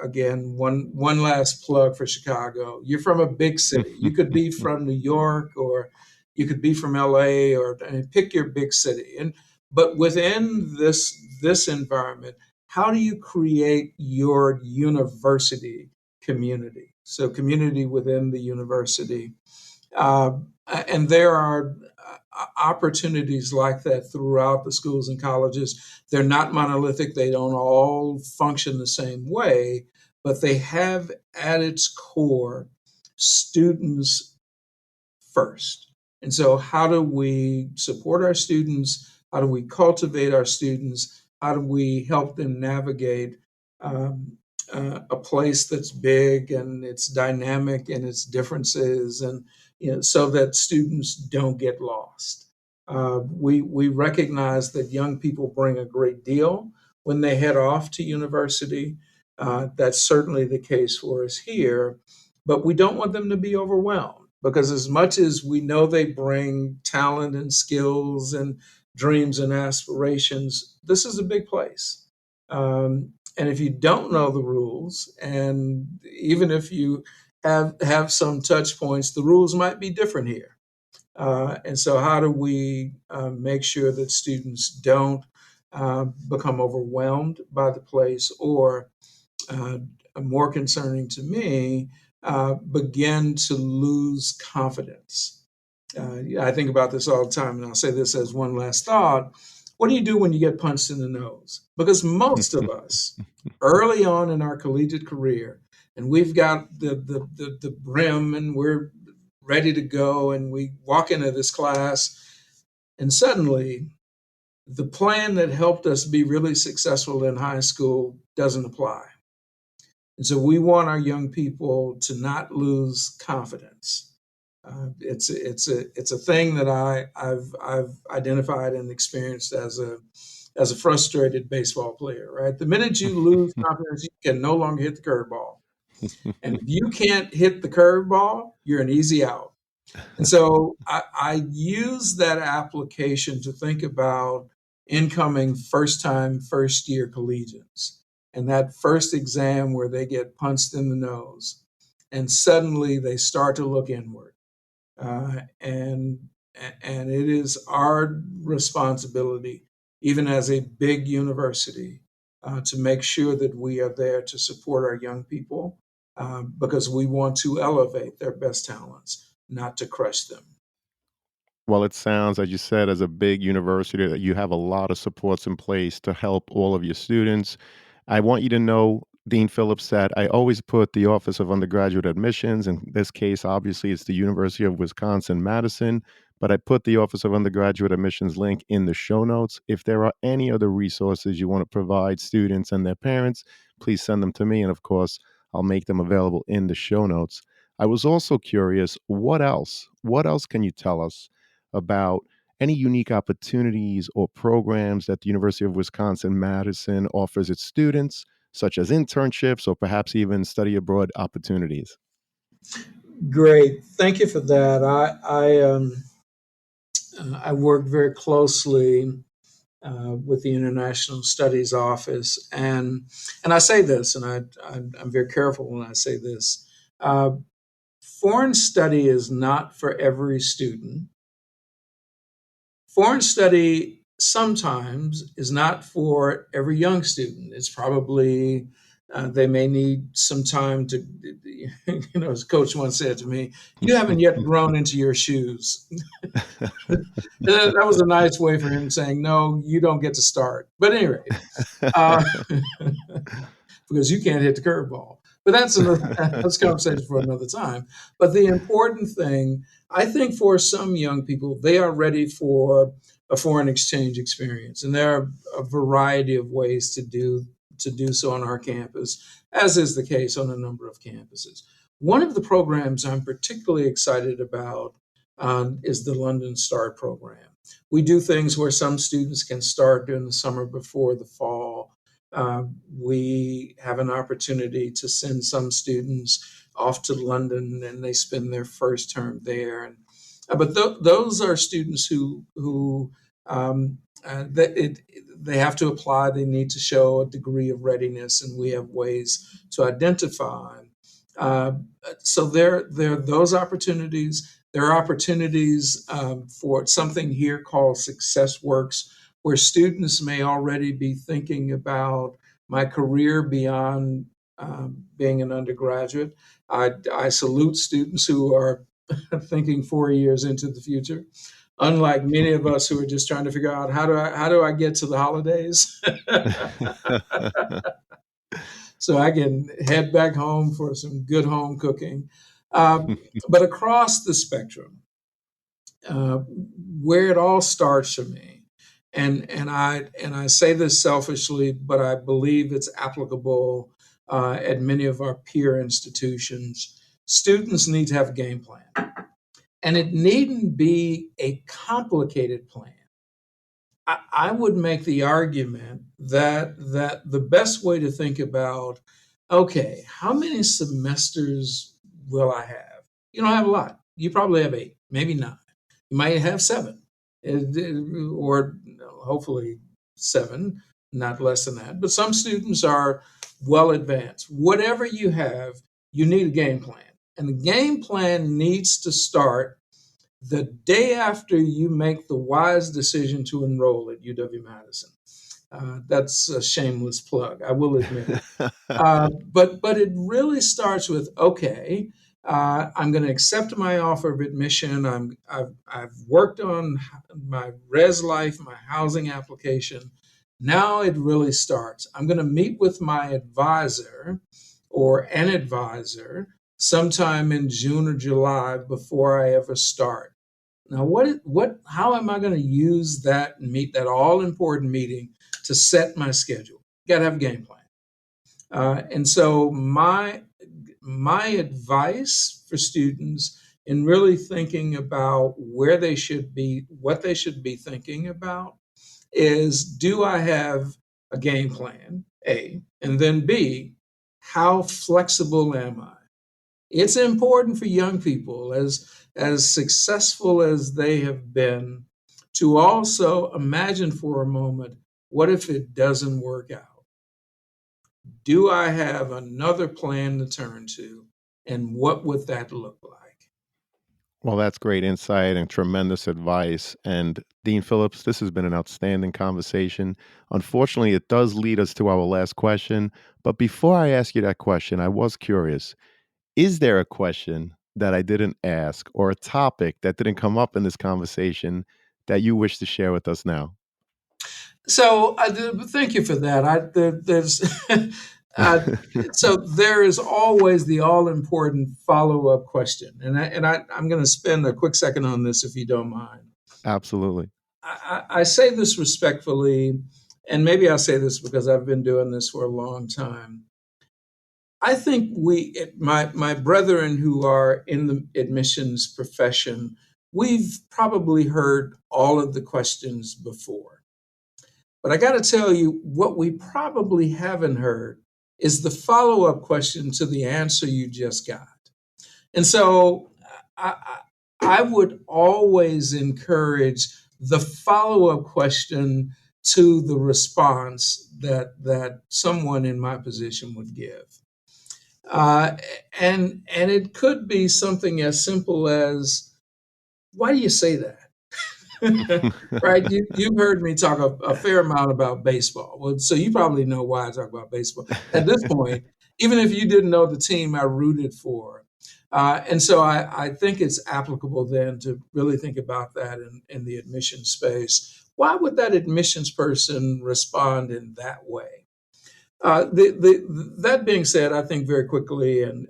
Again, one last plug for Chicago. You're from a big city. You could be from New York, or you could be from LA, or pick your big city. And but within this environment, how do you create your university community? So community within the university. Uh, and there are opportunities like that throughout the schools and colleges. They're not monolithic, they don't all function the same way, but they have at its core students first. And so, how do we support our students? How do we cultivate our students? How do we help them navigate um, a place that's big and it's dynamic and its differences, and so that students don't get lost? We recognize that young people bring a great deal when they head off to university. That's certainly the case for us here, but we don't want them to be overwhelmed, because as much as we know they bring talent and skills and dreams and aspirations, this is a big place. And if you don't know the rules, and even if you have some touch points, the rules might be different here. And so, how do we make sure that students don't become overwhelmed by the place, or uh, more concerning to me, begin to lose confidence? I think about this all the time, and I'll say this as one last thought. What do you do when you get punched in the nose? Because most of us, early on in our collegiate career, and we've got the brim, and we're ready to go, and we walk into this class, and suddenly the plan that helped us be really successful in high school doesn't apply. And so we want our young people to not lose confidence. It's a thing that I've identified and experienced as a frustrated baseball player. Right, the minute you lose confidence, you can no longer hit the curveball, and if you can't hit the curveball, you're an easy out. And so I use that application to think about incoming first time, first year collegians, and that first exam where they get punched in the nose, and suddenly they start to look inward. Uh, and and it is our responsibility even as a big university, to make sure that we are there to support our young people because we want to elevate their best talents, not to crush them. Well, it sounds, as you said, as a big university that you have a lot of supports in place to help all of your students. I want you to know, Dean Phillips said, I always put the Office of Undergraduate Admissions, in this case, obviously, it's the University of Wisconsin-Madison, but I put the Office of Undergraduate Admissions link in the show notes. If there are any other resources you want to provide students and their parents, please send them to me. And of course, I'll make them available in the show notes. I was also curious, what else? What else can you tell us about any unique opportunities or programs that the University of Wisconsin-Madison offers its students, such as internships or perhaps even study abroad opportunities? Great, thank you for that. I work very closely with the International Studies Office, and I say this, and I'm very careful when I say this. Uh, Foreign study is not for every student. Foreign study sometimes is not for every young student. It's probably they may need some time to, as Coach once said to me, "You haven't yet grown into your shoes." That was a nice way for him saying, "No, you don't get to start." But anyway, uh, because you can't hit the curveball. But that's a conversation for another time. But the important thing, I think, for some young people, they are ready for a foreign exchange experience, and there are a variety of ways to do so on our campus, as is the case on a number of campuses. One of the programs I'm particularly excited about is the London Start program. We do things where some students can start during the summer before the fall. We have an opportunity to send some students off to London, and they spend their first term there. But those are students who they have to apply. They need to show a degree of readiness, and we have ways to identify. Uh, so there are those opportunities. There are opportunities for something here called Success Works, where students may already be thinking about my career beyond being an undergraduate. I salute students who are thinking 4 years into the future, unlike many of us who are just trying to figure out how do I get to the holidays so I can head back home for some good home cooking. But across the spectrum, uh, where it all starts for me, and I say this selfishly, but I believe it's applicable at many of our peer institutions. Students need to have a game plan, and it needn't be a complicated plan. I would make the argument that the best way to think about, okay, how many semesters will I have? You don't have a lot. You probably have 8, maybe 9. You might have 7, or hopefully 7, not less than that. But some students are well advanced. Whatever you have, you need a game plan. And the game plan needs to start the day after you make the wise decision to enroll at UW-Madison. That's a shameless plug, I will admit it. But it really starts with, okay, I'm going to accept my offer of admission. I've worked on my res life, my housing application. Now it really starts. I'm going to meet with my advisor or an advisor sometime in June or July before I ever start. Now, how am I going to use that and meet that all important meeting to set my schedule? Got to have a game plan. And so my advice for students in really thinking about where they should be, what they should be thinking about is, do I have a game plan, A, and then B, how flexible am I? It's important for young people, as successful as they have been, to also imagine for a moment, what if it doesn't work out? Do I have another plan to turn to? And what would that look like? Well, that's great insight and tremendous advice. And Dean Phillips, this has been an outstanding conversation. Unfortunately, it does lead us to our last question. But before I ask you that question, I was curious. Is there a question that I didn't ask or a topic that didn't come up in this conversation that you wish to share with us now? So thank you for that. There's uh, so there is always the all important follow up question, I'm going to spend a quick second on this if you don't mind. Absolutely. I say this respectfully, and maybe I'll say this because I've been doing this for a long time. I think my brethren who are in the admissions profession, we've probably heard all of the questions before. But I got to tell you, what we probably haven't heard is the follow up question to the answer you just got. And so I would always encourage the follow up question to the response that someone in my position would give. Uh, and it could be something as simple as, why do you say that? Right? You've heard me talk a fair amount about baseball. Well, so you probably know why I talk about baseball. At this point, even if you didn't know the team I rooted for. And so I think it's applicable then to really think about that in the admissions space. Why would that admissions person respond in that way? That being said, I think very quickly, and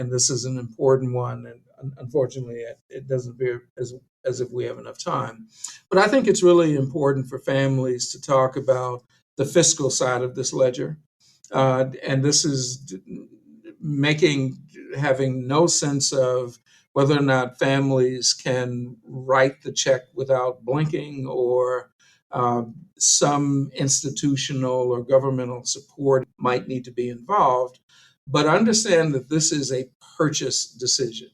this is an important one, and unfortunately, it doesn't appear as if we have enough time. But I think it's really important for families to talk about the fiscal side of this ledger, and this is making having no sense of whether or not families can write the check without blinking or some institutional or governmental support might need to be involved. But understand that this is a purchase decision.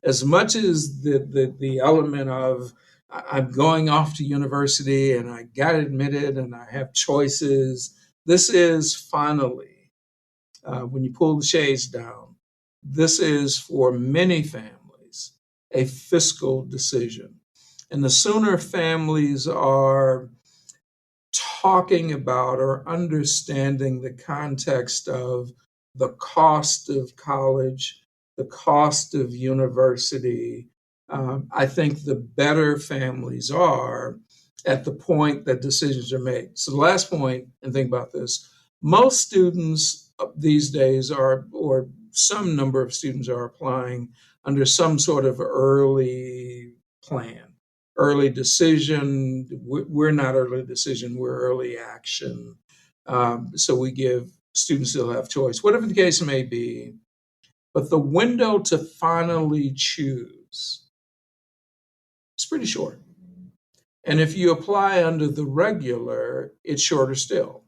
As much as the element of I'm going off to university and I got admitted and I have choices, this is finally, when you pull the shades down, this is for many families a fiscal decision. And the sooner families are talking about or understanding the context of the cost of college, the cost of university, I think the better families are at the point that decisions are made. So the last point, and think about this, most students these days are, or some number of students are applying under some sort of early plan. Early decision. We're not early decision, we're early action. So we give students still have choice, whatever the case may be. But the window to finally choose is pretty short. And if you apply under the regular, it's shorter still.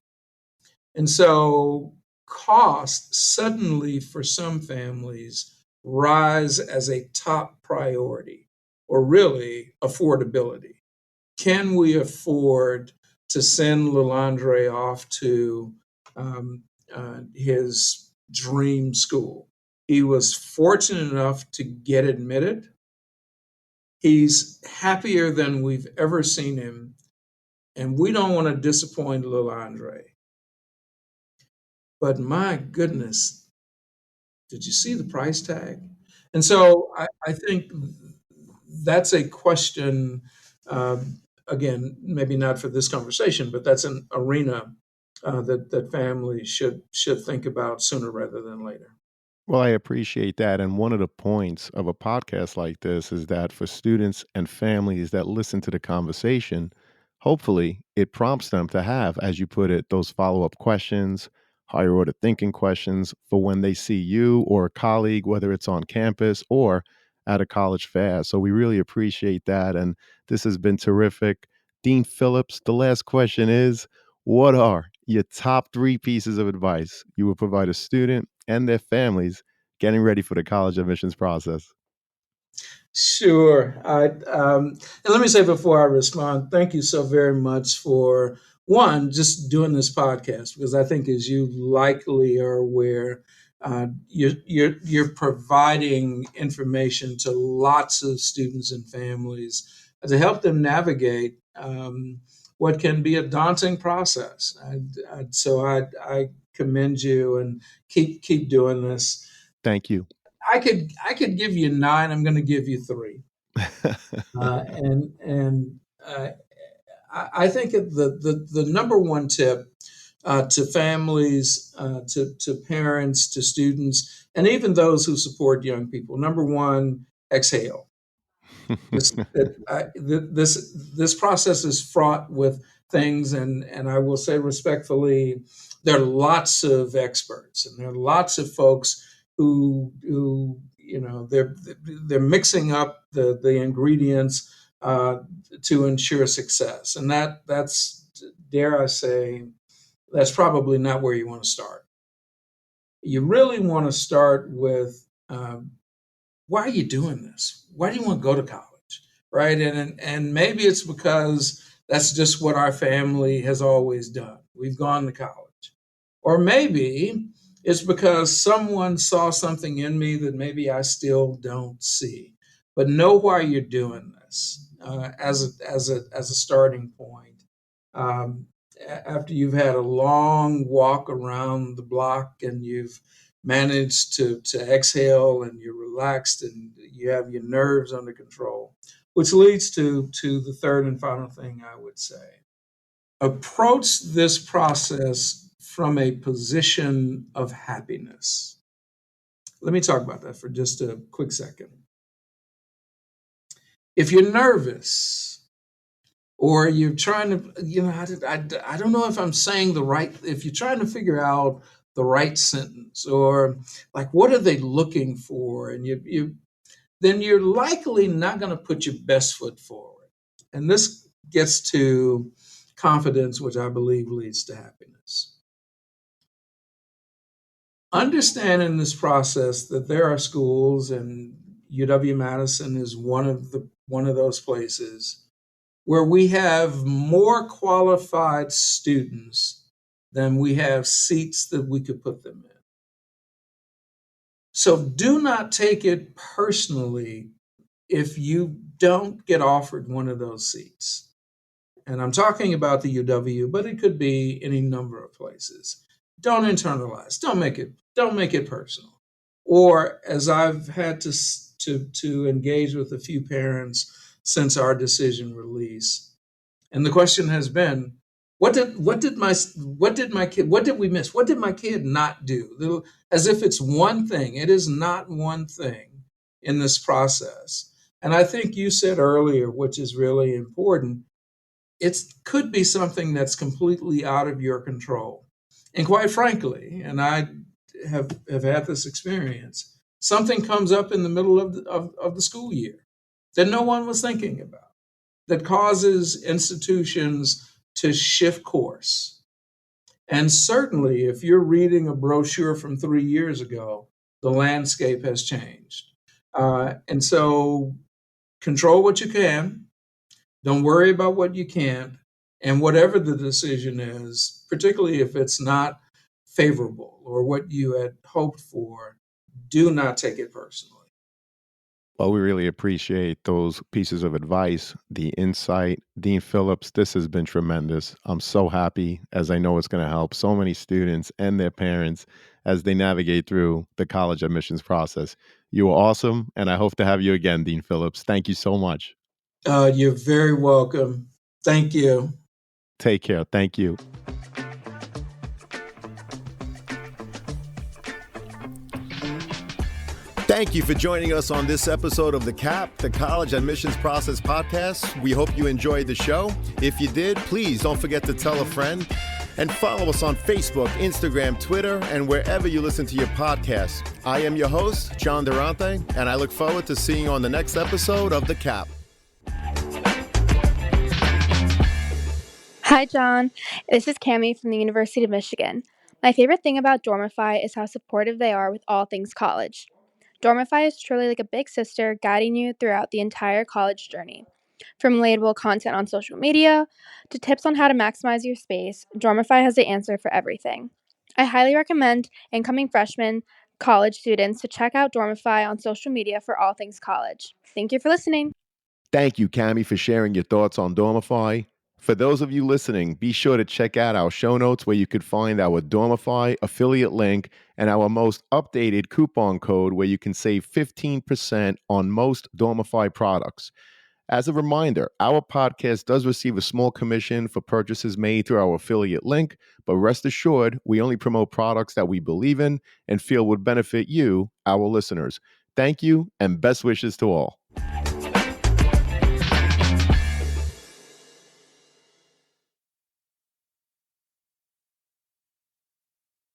And so cost suddenly for some families rise as a top priority, or really affordability. Can we afford to send Lelandre off to his dream school? He was fortunate enough to get admitted. He's happier than we've ever seen him, and we don't want to disappoint Lelandre. But my goodness, did you see the price tag? And so I think that's a question, again, maybe not for this conversation, but that's an arena that families should think about sooner rather than later. Well, I appreciate that. And one of the points of a podcast like this is that for students and families that listen to the conversation, hopefully it prompts them to have, as you put it, those follow up questions, higher order thinking questions for when they see you or a colleague, whether it's on campus or at a college fair. So we really appreciate that. And this has been terrific. Dean Phillips, the last question is, what are your top three pieces of advice you would provide a student and their families getting ready for the college admissions process? Sure. And let me say before I respond, thank you so very much for one, just doing this podcast, because I think, as you likely are aware, You're providing information to lots of students and families to help them navigate what can be a daunting process. So I commend you and keep doing this. Thank you. I could give you 9. I'm going to give you 3. And I think the number one tip to families, to parents, to students, and even those who support young people. Number one, exhale. This process is fraught with things, and I will say respectfully, there are lots of experts, and there are lots of folks who they're mixing up the ingredients to ensure success, and that's, dare I say, that's probably not where you want to start. You really want to start with why are you doing this? Why do you want to go to college? Right? And maybe it's because that's just what our family has always done. We've gone to college. Or maybe it's because someone saw something in me that maybe I still don't see. But know why you're doing this as a starting point. Um, After you've had a long walk around the block and you've managed to exhale and you're relaxed and you have your nerves under control, which leads to the third and final thing I would say. Approach this process from a position of happiness. Let me talk about that for just a quick second. If you're nervous or you're trying to, I don't know if I'm saying the right, if you're trying to figure out the right sentence or like, what are they looking for? And then you're likely not going to put your best foot forward. And this gets to confidence, which I believe leads to happiness. Understand in this process that there are schools, and UW-Madison is one of those places where we have more qualified students than we have seats that we could put them in. So do not take it personally if you don't get offered one of those seats. And I'm talking about the UW, but it could be any number of places. Don't internalize. Don't make it personal. Or as I've had to engage with a few parents since our decision release, and the question has been, what did we miss? What did my kid not do? As if it's one thing. It is not one thing in this process. And I think you said earlier, which is really important, it could be something that's completely out of your control. And quite frankly, and I have had this experience, something comes up in the middle of the school year that no one was thinking about, that causes institutions to shift course. And certainly, if you're reading a brochure from 3 years ago, the landscape has changed. And so control what you can. Don't worry about what you can't. And whatever the decision is, particularly if it's not favorable or what you had hoped for, do not take it personally. Well, we really appreciate those pieces of advice, the insight. Dean Phillips, this has been tremendous. I'm so happy, as I know it's going to help so many students and their parents as they navigate through the college admissions process. You are awesome, and I hope to have you again, Dean Phillips. Thank you so much. You're very welcome. Thank you. Take care. Thank you. Thank you for joining us on this episode of The CAP, the College Admissions Process Podcast. We hope you enjoyed the show. If you did, please don't forget to tell a friend and follow us on Facebook, Instagram, Twitter, and wherever you listen to your podcasts. I am your host, John Durante, and I look forward to seeing you on the next episode of The CAP. Hi, John. This is Cami from the University of Michigan. My favorite thing about Dormify is how supportive they are with all things college. Dormify is truly like a big sister guiding you throughout the entire college journey. From relatable content on social media to tips on how to maximize your space, Dormify has the answer for everything. I highly recommend incoming freshmen college students to check out Dormify on social media for all things college. Thank you for listening. Thank you, Cami, for sharing your thoughts on Dormify. For those of you listening, be sure to check out our show notes where you could find our Dormify affiliate link and our most updated coupon code where you can save 15% on most Dormify products. As a reminder, our podcast does receive a small commission for purchases made through our affiliate link, but rest assured, we only promote products that we believe in and feel would benefit you, our listeners. Thank you, and best wishes to all.